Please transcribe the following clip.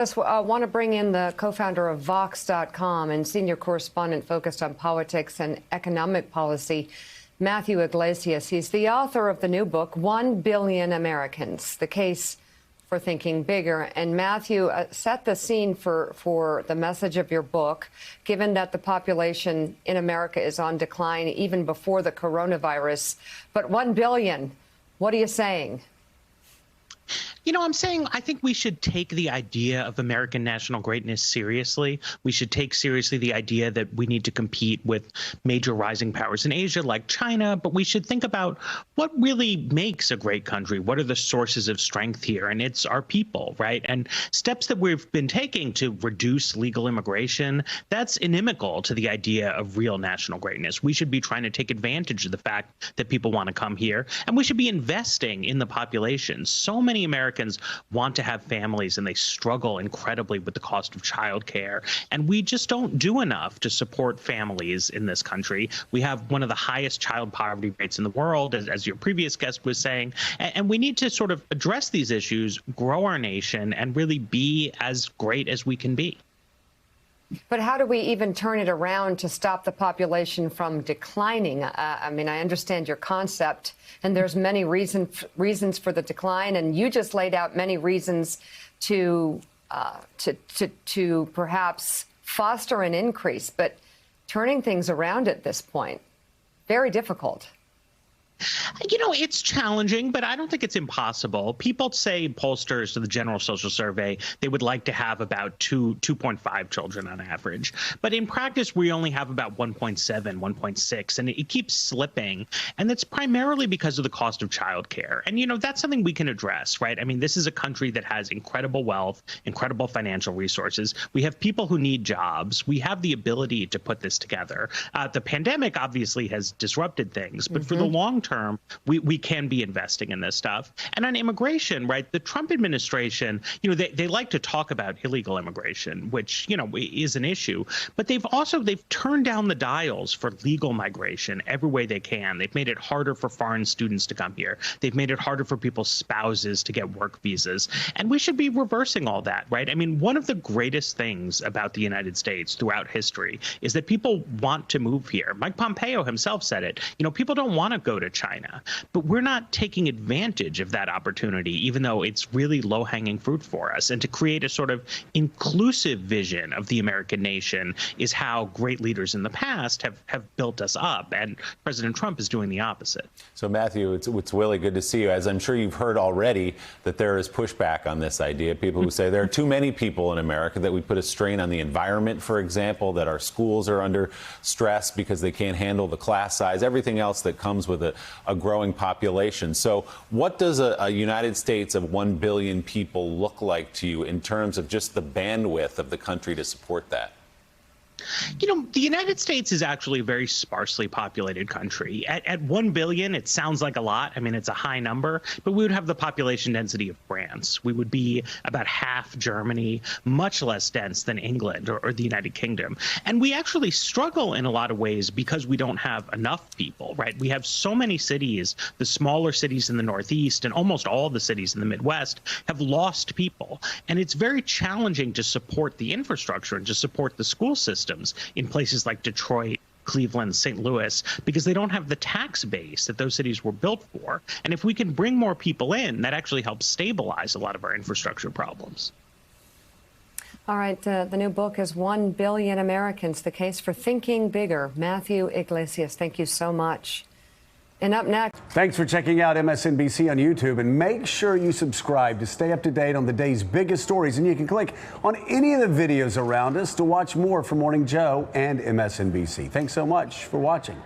Just want to bring in the co-founder of Vox.com and senior correspondent focused on politics and economic policy, Matthew Yglesias. He's the author of the new book, 1 Billion Americans, The Case for Thinking Bigger. And Matthew, set the scene for the message of your book, given that the population in America is on decline even before the coronavirus. But 1 billion, what are you saying? You know, I'm saying I think we should take the idea of American national greatness seriously. We should take seriously the idea that we need to compete with major rising powers in Asia like China, but we should think about what really makes a great country. What are the sources of strength here? And it's our people, right? And steps that we've been taking to reduce legal immigration, that's inimical to the idea of real national greatness. We should be trying to take advantage of the fact that people want to come here, and we should be investing in the population. So many Americans want to have families, and they struggle incredibly with the cost of childcare. And we just don't do enough to support families in this country. We have one of the highest child poverty rates in the world, as your previous guest was saying. And we need to sort of address these issues, grow our nation, and really be as great as we can be. But how do we even turn it around to stop the population from declining? I mean, I understand your concept, and there's many reasons for the decline, and you just laid out many reasons to perhaps foster an increase. But turning things around at this point, very difficult. You know, it's challenging, but I don't think it's impossible. People say, pollsters to the General Social Survey, they would like to have about 2.5 children on average. But in practice, we only have about 1.7, 1.6, and it keeps slipping. And that's primarily because of the cost of childcare. And, you know, that's something we can address, right? I mean, this is a country that has incredible wealth, incredible financial resources. We have people who need jobs. We have the ability to put this together. The pandemic obviously has disrupted things, but for the long term, we can be investing in this stuff. And on immigration, right, the Trump administration, you know, they like to talk about illegal immigration, which, you know, is an issue. But they've turned down the dials for legal migration every way they can. They've made it harder for foreign students to come here. They've made it harder for people's spouses to get work visas. And we should be reversing all that, right? I mean, one of the greatest things about the United States throughout history is that people want to move here. Mike Pompeo himself said it. You know, people don't want to go to China, but we're not taking advantage of that opportunity, even though it's really low-hanging fruit for us. And to create a sort of inclusive vision of the American nation is how great leaders in the past have built us up. And President Trump is doing the opposite. So, Matthew, it's really good to see you. As I'm sure you've heard already, that there is pushback on this idea. People who say there are too many people in America, that we put a strain on the environment, for example, that our schools are under stress because they can't handle the class size, everything else that comes with a growing population. So what does a United States of 1 billion people look like to you in terms of just the bandwidth of the country to support that? You know, the United States is actually a very sparsely populated country. At 1 billion, it sounds like a lot. I mean, it's a high number, but we would have the population density of France. We would be about half Germany, much less dense than England or the United Kingdom. And we actually struggle in a lot of ways because we don't have enough people, right? We have so many cities, the smaller cities in the Northeast and almost all the cities in the Midwest have lost people. And it's very challenging to support the infrastructure and to support the school system in places like Detroit, Cleveland, St. Louis, because they don't have the tax base that those cities were built for. And if we can bring more people in, that actually helps stabilize a lot of our infrastructure problems. All right. The new book is 1 Billion Americans, The Case for Thinking Bigger. Matthew Yglesias, thank you so much. And up next. Thanks for checking out MSNBC on YouTube, and make sure you subscribe to stay up to date on the day's biggest stories. And you can click on any of the videos around us to watch more from Morning Joe and MSNBC. Thanks so much for watching.